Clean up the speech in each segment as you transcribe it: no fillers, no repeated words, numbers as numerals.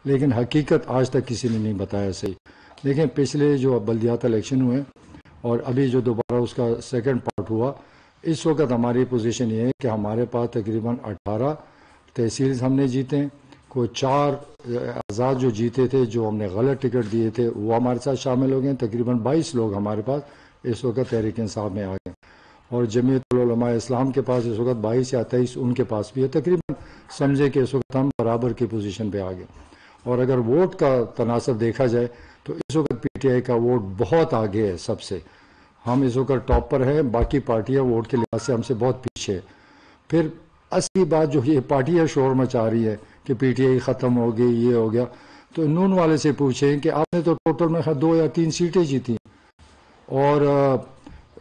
لیکن حقیقت آج تک کسی نے نہیں بتایا صحیح. دیکھیں پچھلے جو بلدیات الیکشن ہوئے اور ابھی جو دوبارہ اس کا سیکنڈ پارٹ ہوا، اس وقت ہماری پوزیشن یہ ہے کہ ہمارے پاس تقریباً 18 تحصیل ہم نے جیتے ہیں. کوئی 4 آزاد جو جیتے تھے، جو ہم نے غلط ٹکٹ دیے تھے، وہ ہمارے ساتھ شامل ہو گئے. تقریباً 22 لوگ ہمارے پاس اس وقت تحریک انصاف میں آ گئے، اور جمعیت العلماء اسلام کے پاس اس وقت 22 یا 23 ان کے پاس بھی ہے. تقریباً سمجھے کہ اس وقت ہم برابر کی پوزیشن پہ آ گئے. اور اگر ووٹ کا تناسب دیکھا جائے تو اس وقت پی ٹی آئی کا ووٹ بہت آگے ہے سب سے. ہم اس وقت ٹاپ پر ہیں، باقی پارٹیاں ووٹ کے لحاظ سے ہم سے بہت پیچھے ہے. پھر اصلی بات جو یہ پارٹیاں شور مچا رہی ہے کہ پی ٹی آئی ختم ہو گئی، یہ ہو گیا، تو نون والے سے پوچھیں کہ آپ نے تو ٹوٹل میں 2 یا 3 سیٹیں جیتی اور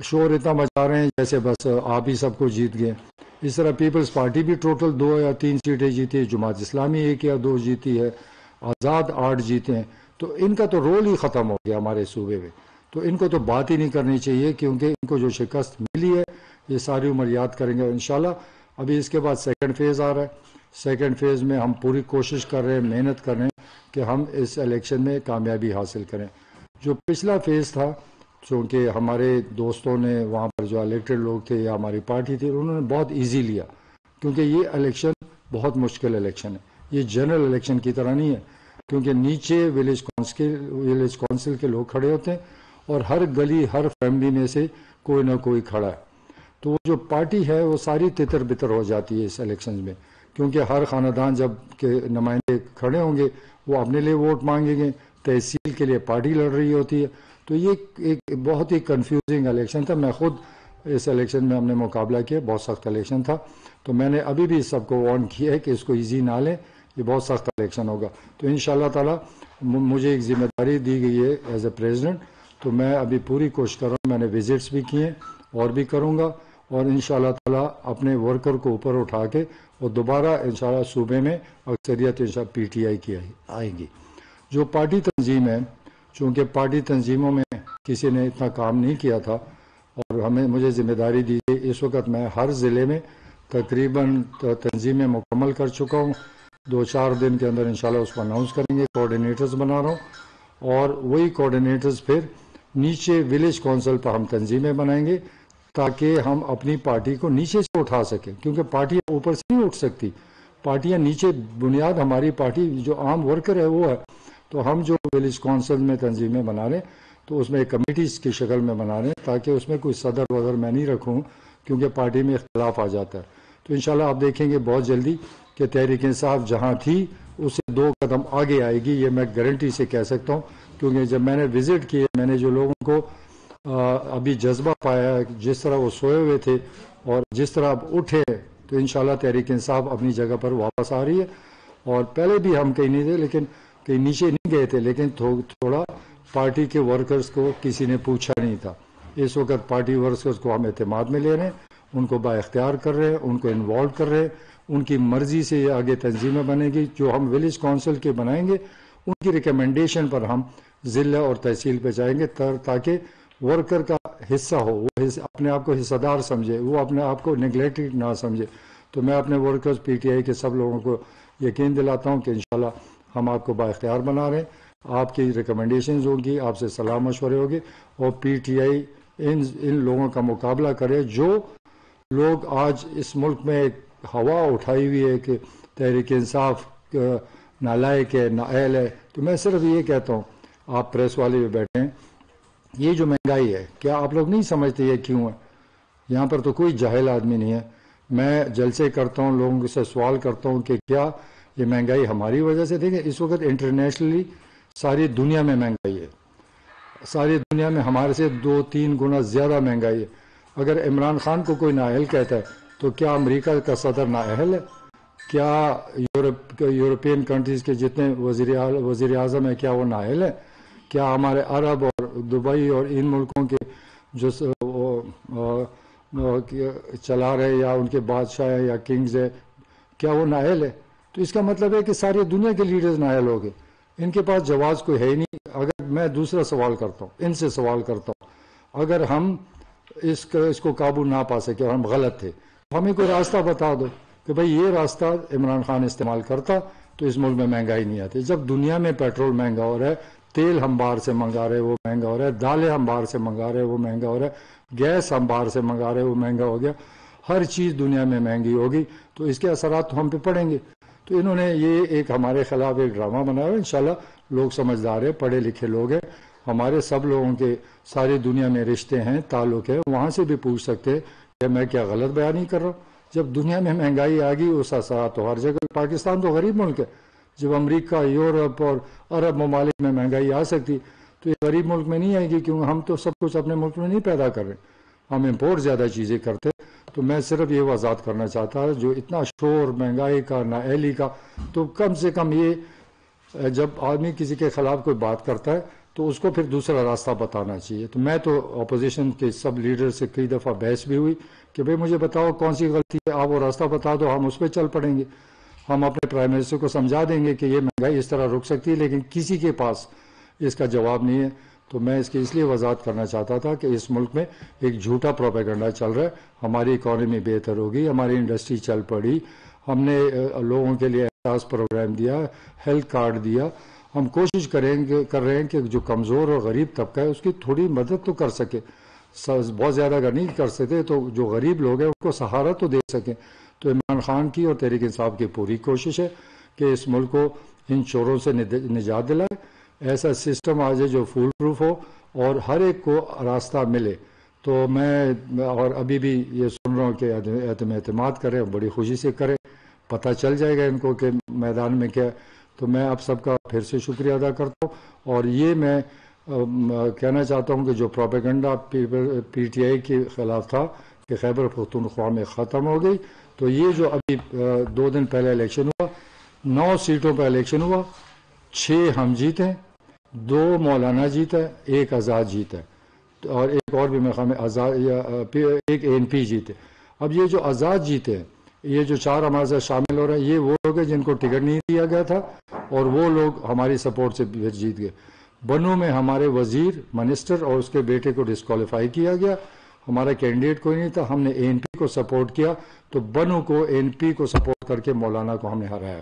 شور اتنا مچا رہے ہیں جیسے بس آپ ہی سب کو جیت گئے. اس طرح پیپلز پارٹی بھی ٹوٹل 2 یا 3 سیٹیں جیتی ہے، جماعت اسلامی 1 یا 2 جیتی ہے، آزاد 8 جیتے ہیں. تو ان کا تو رول ہی ختم ہو گیا ہمارے صوبے میں. تو ان کو تو بات ہی نہیں کرنی چاہیے، کیونکہ ان کو جو شکست ملی ہے یہ ساری عمر یاد کریں گے انشاءاللہ. ابھی اس کے بعد سیکنڈ فیز آ رہا ہے. سیکنڈ فیز میں ہم پوری کوشش کر رہے ہیں، محنت کر رہے ہیں کہ ہم اس الیکشن میں کامیابی حاصل کریں. جو پچھلا فیز تھا، چونکہ ہمارے دوستوں نے وہاں پر جو الیکٹڈ لوگ تھے یا ہماری پارٹی تھی، انہوں نے بہت ایزی لیا، کیونکہ یہ الیکشن بہت مشکل الیکشن ہے. یہ جنرل الیکشن کی طرح نہیں ہے، کیونکہ نیچے ولیج کونسل کے لوگ کھڑے ہوتے ہیں اور ہر گلی ہر فیملی میں سے کوئی نہ کوئی کھڑا ہے. تو وہ جو پارٹی ہے وہ ساری تتر بتر ہو جاتی ہے اس الیکشنز میں، کیونکہ ہر خاندان جب کے نمائندے کھڑے ہوں گے وہ اپنے لیے ووٹ مانگیں گے، تحصیل کے لیے پارٹی لڑ رہی ہوتی ہے. تو یہ ایک بہت ہی کنفیوزنگ الیکشن تھا. میں خود اس الیکشن میں ہم نے مقابلہ کیا، بہت سخت الیکشن تھا. تو میں نے ابھی بھی سب کو وارن کیا ہے کہ اس کو ایزی نہ لیں، یہ بہت سخت الیکشن ہوگا. تو انشاءاللہ تعالی مجھے ایک ذمہ داری دی گئی ہے ایز اے پریزیڈنٹ، تو میں ابھی پوری کوشش کر رہا ہوں. میں نے وزٹس بھی کیے اور بھی کروں گا، اور انشاءاللہ تعالی اپنے ورکر کو اوپر اٹھا کے اور دوبارہ انشاءاللہ صوبے میں اکثریت انشاءاللہ پی ٹی آئی کی آئے گی. جو پارٹی تنظیم ہے، چونکہ پارٹی تنظیموں میں کسی نے اتنا کام نہیں کیا تھا اور مجھے ذمہ داری دی گئی، اس وقت میں ہر ضلع میں تقریباً تنظیمیں مکمل کر چکا ہوں. 2-4 دن کے اندر انشاءاللہ اس کو اناؤنس کریں گے. کوآرڈینیٹرز بنا رہا ہوں، اور وہی کوآرڈینیٹرز پھر نیچے ولیج کونسل پر ہم تنظیمیں بنائیں گے تاکہ ہم اپنی پارٹی کو نیچے سے اٹھا سکیں، کیونکہ پارٹیاں اوپر سے نہیں اٹھ سکتی. پارٹیاں نیچے، بنیاد ہماری پارٹی جو عام ورکر ہے وہ ہے. تو ہم جو ولیج کونسل میں تنظیمیں بنا رہے ہیں تو اس میں ایک کمیٹیز کی شکل میں بنا رہے ہیں، تاکہ اس میں کوئی صدر وغیرہ میں نہیں رکھوں، کیونکہ پارٹی میں اختلاف آ جاتا ہے. تو انشاءاللہ آپ دیکھیں گے بہت جلدی کہ تحریک انصاف جہاں تھی اس سے 2 قدم آگے آئے گی. یہ میں گارنٹی سے کہہ سکتا ہوں، کیونکہ جب میں نے وزٹ کیے، میں نے جو لوگوں کو ابھی جذبہ پایا، جس طرح وہ سوئے ہوئے تھے اور جس طرح اب اٹھے، تو انشاءاللہ تحریک انصاف اپنی جگہ پر واپس آ رہی ہے. اور پہلے بھی ہم کہیں نہیں تھے، لیکن کہیں نیچے نہیں گئے تھے، لیکن تھوڑا پارٹی کے ورکرز کو کسی نے پوچھا نہیں تھا. اس وقت پارٹی ورکرز کو ہم اعتماد میں لے رہے ہیں، ان کو با اختیار کر رہے ہیں، ان کو انوالو کر رہے ہیں. ان کی مرضی سے یہ آگے تنظیمیں بنے گی. جو ہم ولیج کونسل کے بنائیں گے ان کی ریکمنڈیشن پر ہم ضلع اور تحصیل پہ جائیں گے، تاکہ ورکر کا حصہ ہو، وہ اپنے آپ کو حصہ دار سمجھے، وہ اپنے آپ کو نیگلیکٹڈ نہ سمجھے. تو میں اپنے ورکرز پی ٹی آئی کے سب لوگوں کو یقین دلاتا ہوں کہ انشاءاللہ ہم آپ کو با اختیار بنا رہے ہیں. آپ کی ریکمنڈیشنز ہوگی، آپ سے صلاح مشورے ہوگی، اور پی ٹی آئی ان لوگوں کا مقابلہ کرے جو لوگ آج اس ملک میں ایک ہوا اٹھائی ہوئی ہے کہ تحریک انصاف نالائق ہے، نااہل ہے. تو میں صرف یہ کہتا ہوں، آپ پریس والے بھی بیٹھے ہیں، یہ جو مہنگائی ہے، کیا آپ لوگ نہیں سمجھتے یہ کیوں ہے؟ یہاں پر تو کوئی جاہل آدمی نہیں ہے. میں جلسے کرتا ہوں، لوگوں سے سوال کرتا ہوں کہ کیا یہ مہنگائی ہماری وجہ سے؟ دیکھیں اس وقت انٹرنیشنلی ساری دنیا میں مہنگائی ہے، ساری دنیا میں ہمارے سے 2-3 گنا زیادہ مہنگائی ہے. اگر عمران خان کو کوئی نااہل کہتا ہے تو کیا امریکہ کا صدر نااہل ہے؟ کیا یورپین کنٹریز کے جتنے وزیر اعظم ہیں کیا وہ نااہل ہیں؟ کیا ہمارے عرب اور دبئی اور ان ملکوں کے جو چلا رہے یا ان کے بادشاہ ہیں یا کنگز ہیں کیا وہ نااہل ہے؟ تو اس کا مطلب ہے کہ ساری دنیا کے لیڈرز نااہل ہو گئے. ان کے پاس جواز کوئی ہے ہی نہیں. اگر میں دوسرا سوال کرتا ہوں، ان سے سوال کرتا ہوں، اگر ہم اس کو قابو نہ پا سکے اور ہم غلط تھے، ہمیں کوئی راستہ بتا دو کہ بھئی یہ راستہ عمران خان استعمال کرتا تو اس ملک میں مہنگائی نہیں آتی. جب دنیا میں پیٹرول مہنگا ہو رہا ہے, تیل ہم باہر سے منگا رہے وہ مہنگا ہو رہا ہے, دالیں ہم باہر سے منگا رہے وہ مہنگا ہو رہا ہے, گیس ہم باہر سے منگا رہے وہ مہنگا ہو گیا, ہر چیز دنیا میں مہنگی ہوگی, تو اس کے اثرات تو ہم پہ پڑیں گے. تو انہوں نے یہ ایک ہمارے خلاف ایک ڈرامہ بنایا. انشاءاللہ لوگ سمجھدار ہیں, پڑھے لکھے لوگ ہیں, ہمارے سب لوگوں کے ساری دنیا میں رشتے ہیں, تعلق ہے, وہاں سے بھی پوچھ سکتے ہیں کہ میں کیا غلط بیان نہیں کر رہا ہوں. جب دنیا میں مہنگائی آ گئی اس اثرات تو ہر جگہ. پاکستان تو غریب ملک ہے, جب امریکہ, یورپ اور عرب ممالک میں مہنگائی آ سکتی تو یہ غریب ملک میں نہیں آئے گی, کیونکہ ہم تو سب کچھ اپنے ملک میں نہیں پیدا کر رہے, ہم امپورٹ زیادہ چیزیں کرتے. تو میں صرف یہ وضاحت کرنا چاہتا ہوں, جو اتنا شور مہنگائی کا, نااہلی کا, تو کم سے کم یہ جب آدمی کسی کے خلاف کوئی بات کرتا ہے تو اس کو پھر دوسرا راستہ بتانا چاہیے. تو میں تو اپوزیشن کے سب لیڈر سے کئی دفعہ بحث بھی ہوئی کہ بھئی مجھے بتاؤ کون سی غلطی ہے, آپ وہ راستہ بتا دو, ہم اس پہ چل پڑیں گے. ہم اپنے پرائم منسٹر کو سمجھا دیں گے کہ یہ مہنگائی اس طرح رک سکتی ہے, لیکن کسی کے پاس اس کا جواب نہیں ہے. تو میں اس کی اس لیے وضاحت کرنا چاہتا تھا کہ اس ملک میں ایک جھوٹا پروپیگنڈا چل رہا ہے. ہماری اکانومی بہتر ہوگی, ہماری انڈسٹری چل پڑی, ہم نے لوگوں کے لیے احساس پروگرام دیا, ہیلتھ کارڈ دیا. ہم کوشش کر رہے ہیں کہ جو کمزور اور غریب طبقہ ہے اس کی تھوڑی مدد تو کر سکے, بہت زیادہ اگر نہیں کر سکتے تو جو غریب لوگ ہیں ان کو سہارا تو دے سکیں. تو عمران خان کی اور تحریک انصاف کی پوری کوشش ہے کہ اس ملک کو ان چوروں سے نجات دلائے, ایسا سسٹم آ جائے جو فول پروف ہو اور ہر ایک کو راستہ ملے. تو میں اور ابھی بھی یہ سن رہا ہوں کہ اعتماد کریں, بڑی خوشی سے کریں, پتہ چل جائے گا ان کو کہ میدان میں کیا. تو میں آپ سب کا پھر سے شکریہ ادا کرتا ہوں. اور یہ میں کہنا چاہتا ہوں کہ جو پروپیگنڈا پی ٹی آئی کے خلاف تھا کہ خیبر پختونخوا میں ختم ہو گئی, تو یہ جو ابھی 2 دن پہلے الیکشن ہوا, 9 سیٹوں پہ الیکشن ہوا, 6 ہم جیتے, 2 مولانا جیتا ہے, 1 آزاد جیتا ہے, اور ایک اور بھی میرے خیال میں آزاد, ایک اے این پی جیتے. اب یہ جو آزاد جیتے ہیں, یہ جو 4 ہمارے ساتھ شامل ہو رہے ہیں, یہ وہ لوگ ہیں جن کو ٹکٹ نہیں دیا گیا تھا اور وہ لوگ ہماری سپورٹ سے پھر جیت گئے. بنوں میں ہمارے وزیر, منسٹر اور اس کے بیٹے کو ڈسکوالیفائی کیا گیا, ہمارا کینڈیڈیٹ کوئی نہیں تھا, ہم نے اے این پی کو سپورٹ کیا, تو بنوں کو اے این پی کو سپورٹ کر کے مولانا کو ہم نے ہرایا.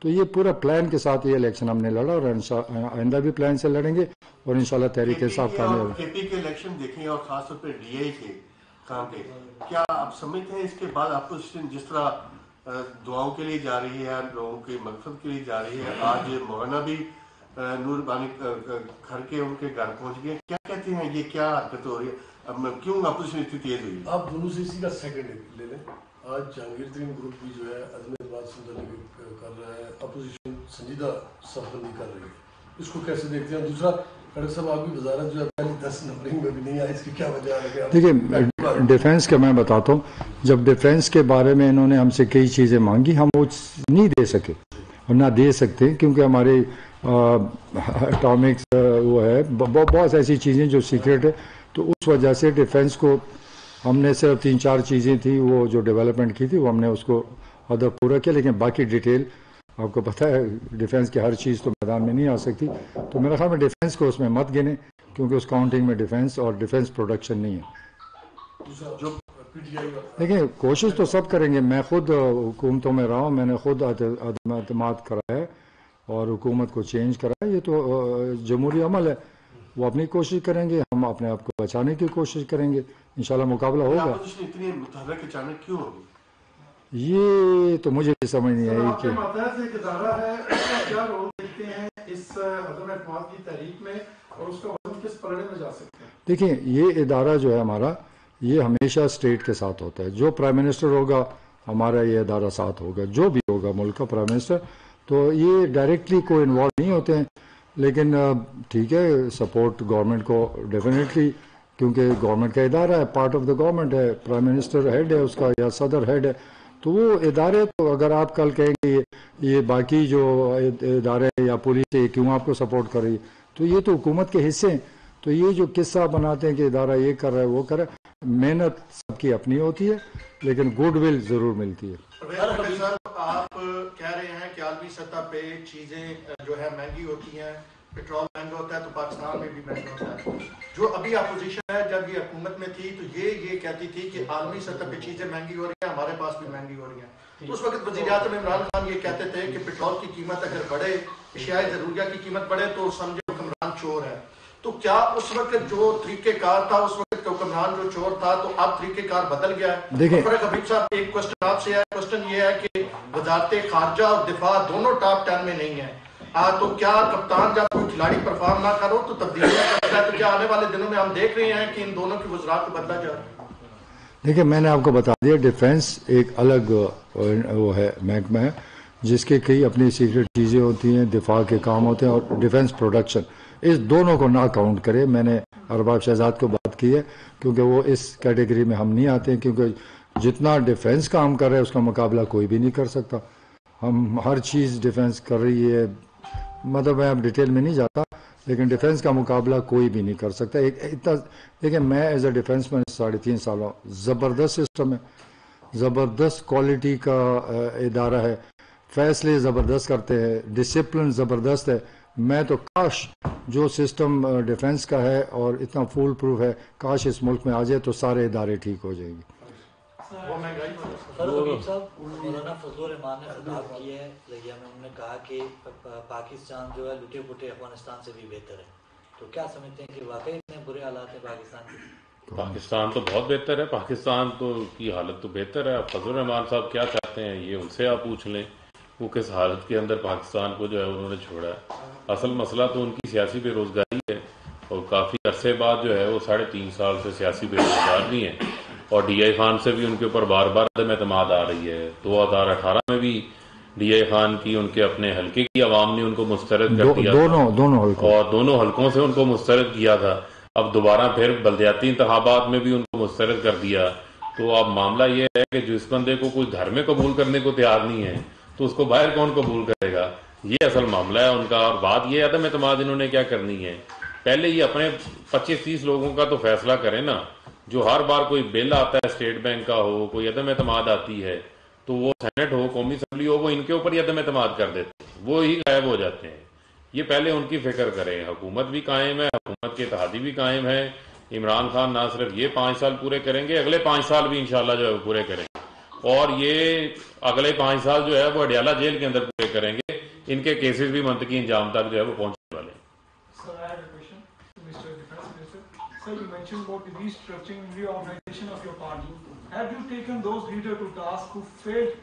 تو یہ پورا پلان کے ساتھ یہ الیکشن ہم نے لڑا اور آئندہ بھی پلان سے لڑیں گے, اور انشاءاللہ تحریک انصاف کامیاب ہے. کے پی کے الیکشن دیکھیں اور خاص طور پہ ڈی آئی کے کام پہ, کیا آپ سمجھتے ہیں اس کے بعد اپوزیشن جس طرح دعاؤں کے لیے جا رہی ہے, لوگوں کی مقصد کے لیے جا رہی ہے, آج مولانا بھی نور بانی گھر کے ان کے گھر پہنچ گئے, کیا کہتے ہیں یہ کیا حرکت ہو رہی ہے, اب کیوں اپوزیشن اتنی تیز ہوئی؟ آپ دونوں سے اسی کا سیکنڈ لے لیں. آج جہانگیر ترین گروپ بھی جو ہے عدم اعتماد سمجھانے کر رہا ہے, اپوزیشن سنجیدہ صف بندی کر رہی ہے, اس کو کیسے دیکھتے ہیں؟ دوسرا ڈاکٹر صاحب آپ کی وزارت جو ہے پہلی 10 نمبرنگ میں بھی نہیں آئی, اس کی کیا وجہ ہے؟ دیکھیے ڈیفینس کا میں بتاتا ہوں, جب ڈیفینس کے بارے میں انہوں نے ہم سے کئی چیزیں مانگی, ہم وہ نہیں دے سکے اور نہ دے سکتے, کیونکہ ہمارے اٹامکس وہ ہے, بہت ایسی چیزیں جو سیکرٹ ہے. تو اس وجہ سے ڈیفینس کو ہم نے صرف 3-4 چیزیں تھیں وہ جو ڈیولپمنٹ کی تھی, وہ ہم نے اس کو ادھر پورا کیا, لیکن باقی ڈیٹیل آپ کو پتہ ہے ڈیفینس کی ہر چیز تو میدان میں نہیں آ سکتی. تو میرا خیال میں ڈیفینس کو اس میں مت گنے, کیونکہ اس کاؤنٹنگ میں ڈیفینس اور ڈیفینس پروڈکشن نہیں ہے. دیکھیں کوشش تو سب کریں گے, میں خود حکومتوں میں رہا ہوں, میں نے خود اعتماد کرا ہے اور حکومت کو چینج کرا ہے, یہ تو جمہوری عمل ہے, وہ اپنی کوشش کریں گے, ہم اپنے آپ کو بچانے کی کوشش کریں گے, انشاءاللہ مقابلہ ہوگا. اپوزیشن اتنی متحرک اچانک کیوں ہوگی؟ یہ تو مجھے بھی سمجھ نہیں آئی کہ ماتحت ایک ادارہ ہے, اس کا کیا رول دیکھتے ہیں اس عدم اعتماد کی تحریک میں, اور اس کا وزن کس پلڑے میں جا سکتا ہے؟ دیکھیں یہ ادارہ جو ہے ہمارا, یہ ہمیشہ اسٹیٹ کے ساتھ ہوتا ہے. جو پرائم منسٹر ہوگا ہمارا یہ ادارہ ساتھ ہوگا, جو بھی ہوگا ملک کا پرائم منسٹر, تو یہ ڈائریکٹلی کوئی انوالو نہیں ہوتے ہیں. لیکن ٹھیک ہے, سپورٹ گورنمنٹ کو ڈیفینیٹلی, کیونکہ گورنمنٹ کا ادارہ ہے, پارٹ آف دا گورنمنٹ ہے, پرائم منسٹر ہیڈ ہے اس کا یا صدر ہیڈ ہے, تو وہ ادارے. تو اگر آپ کل کہیں گے یہ باقی جو ادارے یا پولیس یہ کیوں آپ کو سپورٹ کر رہی ہے, تو یہ تو حکومت کے حصے ہیں. تو یہ جو قصہ بناتے ہیں کہ ادارہ یہ کر رہا ہے وہ کر رہا ہے, محنت سب کی اپنی ہوتی ہے, لیکن گڈ ول ضرور ملتی ہے. آپ کہہ رہے ہیں کہ عالمی سطح پہ چیزیں جو ہے مہنگی ہوتی ہیں, پیٹرول مہنگا ہوتا ہے تو پاکستان میں بھی مہنگا ہوتا ہے. جو ابھی اپوزیشن ہے جب یہ حکومت میں تھی تو یہ کہتی تھی کہ عالمی سطح پہ چیزیں مہنگی ہو رہی ہیں, ہمارے پاس بھی مہنگی ہو رہی ہیں. تو اس وقت وزیر اعظم عمران خان یہ کہتے تھے کہ پیٹرول کی قیمت اگر بڑھے، اشیاء ضروریہ کی قیمت بڑھے تو سمجھے حکمران چور ہے. تو کیا اس وقت جو طریقہ کار تھا، اس وقت حکمران جو چور تھا، تو اب طریقہ کار بدل گیا ہے؟ دیکھیں حبیب صاحب، ایک کوشچن آپ سے ہے. کوشچن یہ ہے کہ وزارت خارجہ اور دفاع دونوں ٹاپ 10 میں نہیں ہیں، تو کیا کپتان جب کوئی کھلاڑی پرفارم نہ کرو تو تبدیلی کرتا ہے؟ تو کیا آنے والے دنوں میں ہم دیکھ رہے ہیں کہ ان دونوں کی وزراء کو بدلا جا رہا ہے؟ دیکھیں میں نے آپ کو بتا دیا، ڈیفنس ایک الگ وہ ہے محکمہ ہے جس کے کئی اپنی سیکرٹ چیزیں ہوتی ہیں، دفاع کے کام ہوتے ہیں، اور ڈیفنس پروڈکشن، اس دونوں کو نہ کاؤنٹ کرے. میں نے ارباب شہزاد کو بات کی ہے کیونکہ وہ اس کیٹیگری میں ہم نہیں آتے ہیں، کیونکہ جتنا ڈیفنس کام کر رہے ہیں اس کا مقابلہ کوئی بھی نہیں کر سکتا. ہم ہر چیز ڈیفنس کر رہی ہے، مطلب میں اب ڈیٹیل میں نہیں جاتا، لیکن ڈیفنس کا مقابلہ کوئی بھی نہیں کر سکتا. اتنا دیکھیں، میں ایز اے ڈیفنس مین 3.5 سالوں، زبردست سسٹم ہے، زبردست کوالٹی کا ادارہ ہے، فیصلے زبردست کرتے ہیں، ڈسپلن زبردست ہے. میں تو کاش جو سسٹم ڈیفنس کا ہے اور اتنا فول پروف ہے، کاش اس ملک میں آ جائے تو سارے ادارے ٹھیک ہو جائیں گے. حبیب صاحب، مولانا فضل الرحمان نے خطاب کیا ہے لگیا میں، انہوں نے کہا کہ پاکستان جو ہے لٹے پٹے افغانستان سے بھی بہتر ہے. تو کیا سمجھتے ہیں کہ واقعی اتنے برے حالات ہیں پاکستان کے؟ پاکستان تو بہت بہتر ہے، پاکستان تو کی حالت تو بہتر ہے. فضل الرحمان صاحب کیا چاہتے ہیں یہ ان سے آپ پوچھ لیں، وہ کس حالت کے اندر پاکستان کو جو ہے انہوں نے چھوڑا ہے. اصل مسئلہ تو ان کی سیاسی بے روزگاری ہے، اور کافی عرصے بعد جو ہے وہ 3.5 سال سے سیاسی بے روزگار بھی ہیں، اور ڈی آئی خان سے بھی ان کے اوپر بار بار عدم اعتماد آ رہی ہے. 2018 میں بھی ڈی آئی خان کی ان کے اپنے حلقے کی عوام نے ان کو مسترد کر دیا، دونوں حلقوں سے ان کو مسترد کیا تھا. اب دوبارہ پھر بلدیاتی انتخابات میں بھی ان کو مسترد کر دیا. تو اب معاملہ یہ ہے کہ جس بندے کو کوئی گھر میں قبول کرنے کو تیار نہیں ہے تو اس کو باہر کون قبول کرے گا، یہ اصل معاملہ ہے ان کا. اور بات یہ عدم اعتماد انہوں نے کیا کرنی ہے، پہلے یہ اپنے 25-30 لوگوں کا تو فیصلہ کریں نا. جو ہر بار کوئی بل آتا ہے اسٹیٹ بینک کا ہو، کوئی عدم اعتماد آتی ہے تو وہ سینٹ ہو، قومی اسمبلی ہو، وہ ان کے اوپر ہی عدم اعتماد کر دیتے ہیں، وہ ہی غائب ہو جاتے ہیں. یہ پہلے ان کی فکر کریں. حکومت بھی قائم ہے، حکومت کے اتحادی بھی قائم ہے. عمران خان نہ صرف یہ 5 سال پورے کریں گے، اگلے 5 سال بھی انشاءاللہ جو ہے وہ پورے کریں گے، اور یہ اگلے 5 سال جو ہے وہ اڈیالہ جیل کے اندر پورے کریں گے. ان کے کیسز بھی منطقی انجام تک جو ہے وہ پہنچنے والے ہیں. Sir, you mentioned about the restructuring and reorganization of your party. Have you taken those leaders to task who failed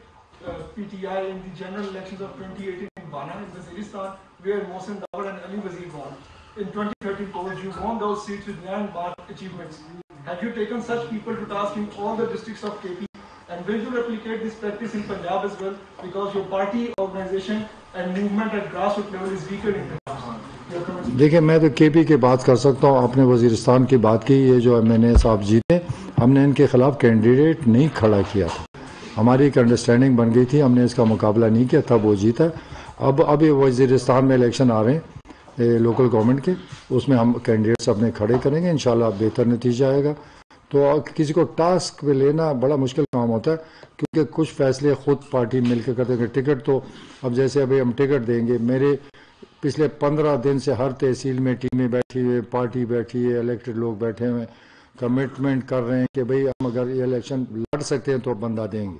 PTI in the general elections of 2018 in Bana in Waziristan, where Mohsen Dawar and Ali Wazir won? In 2013 polls, you won those seats with 9 marked achievements. Have you taken such people to task in all the districts of KP? And will you replicate this practice in Punjab as well? Because your party organization and movement at grassroots level is weaker in Punjab. دیکھیں میں تو کے پی کی بات کر سکتا ہوں، آپ نے وزیرستان کی بات کی. یہ جو ایم این اے صاحب جیتے، ہم نے ان کے خلاف کینڈیڈیٹ نہیں کھڑا کیا تھا، ہماری ایک انڈرسٹینڈنگ بن گئی تھی، ہم نے اس کا مقابلہ نہیں کیا تھا، وہ جیتا. اب وزیرستان میں الیکشن آ رہے ہیں لوکل گورنمنٹ کے، اس میں ہم کینڈیڈیٹس اپنے کھڑے کریں گے، انشاءاللہ بہتر نتیجہ آئے گا. تو کسی کو ٹاسک پہ لینا بڑا مشکل کام ہوتا ہے، کیونکہ کچھ فیصلے خود پارٹی مل کے کرتے ہیں. ٹکٹ تو اب جیسے ابھی ہم ٹکٹ دیں گے، میرے پچھلے 15 دن سے ہر تحصیل میں ٹیمیں بیٹھی ہوئی، پارٹی بیٹھی ہے، الیکٹڈ لوگ بیٹھے ہوئے، کمٹمنٹ کر رہے ہیں کہ بھئی ہم اگر یہ الیکشن لڑ سکتے ہیں تو بندہ دیں گے.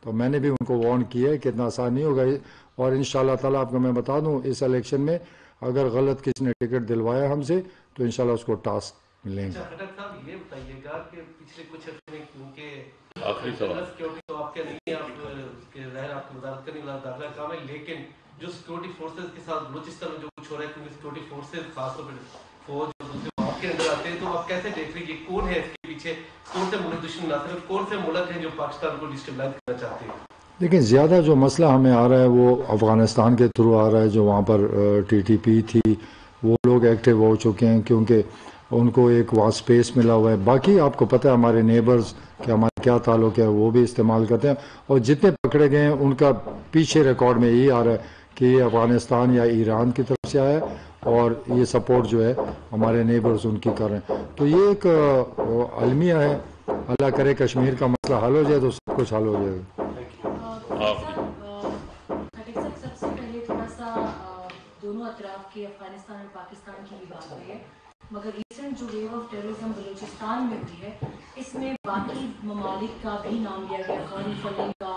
تو میں نے بھی ان کو وارن کیا ہے کہ اتنا آسان نہیں ہوگا، اور انشاءاللہ تعالیٰ آپ کو میں بتا دوں اس الیکشن میں اگر غلط کسی نے ٹکٹ دلوایا ہم سے تو انشاءاللہ اس کو ٹاسک ملیں گے. صاحب یہ بتائیے گا کہ پچھلے کچھ عرصے میں کیونکہ آخری سوال سیکورٹی تو آپ کے نہیں ہے، آپ کے ظاہر آپ کی وزارت کرنے والا داخلہ کام ہے، لیکن جو سیکورٹی فورسز کے ساتھ بلوچستان میں جو کچھ ہو رہا ہے، کیونکہ سیکورٹی فورسز خاص طور پہ فوج آپ کے اندر آتے ہیں، تو آپ کیسے دیکھ رہے ہیں کون ہے اس کے پیچھے، کون سے ملک دشمن نہ صرف کون سے ملک ہیں جو پاکستان کو ڈسٹیبلائز کرنا چاہتے ہیں؟ لیکن زیادہ جو مسئلہ ہمیں آ رہا ہے وہ افغانستان کے تھرو آ رہا ہے، جو وہاں پر ٹی ٹی پی تھی وہ لوگ ایکٹیو ہو چکے ہیں کیونکہ ان کو ایک وہاں اسپیس ملا ہوا ہے. باقی آپ کو پتہ ہے ہمارے نیبرز کہ ہمارے کیا تعلق ہے، وہ بھی استعمال کرتے ہیں، اور جتنے پکڑے گئے ہیں ان کا پیچھے ریکارڈ میں یہی آ رہا ہے کہ یہ افغانستان یا ایران کی طرف سے آیا اور یہ سپورٹ جو ہے ہمارے نیبرز ان کی کر رہے ہیں. تو یہ ایک المیہ ہے، اللہ کرے کشمیر کا مسئلہ حل ہو جائے تو سب کچھ حل ہو جائے گا. سب سے پہلے تھوڑا سا دونوں اطراف کے افغانستان اور پاکستان کی بھی بات ہوئی ہے، مگر ریسنٹ جو ویو آف ٹیررزم بلوچستان میں ہوئی ہے اس میں باقی ممالک کا بھی نام لیا گیا، غنی فلنگ کا،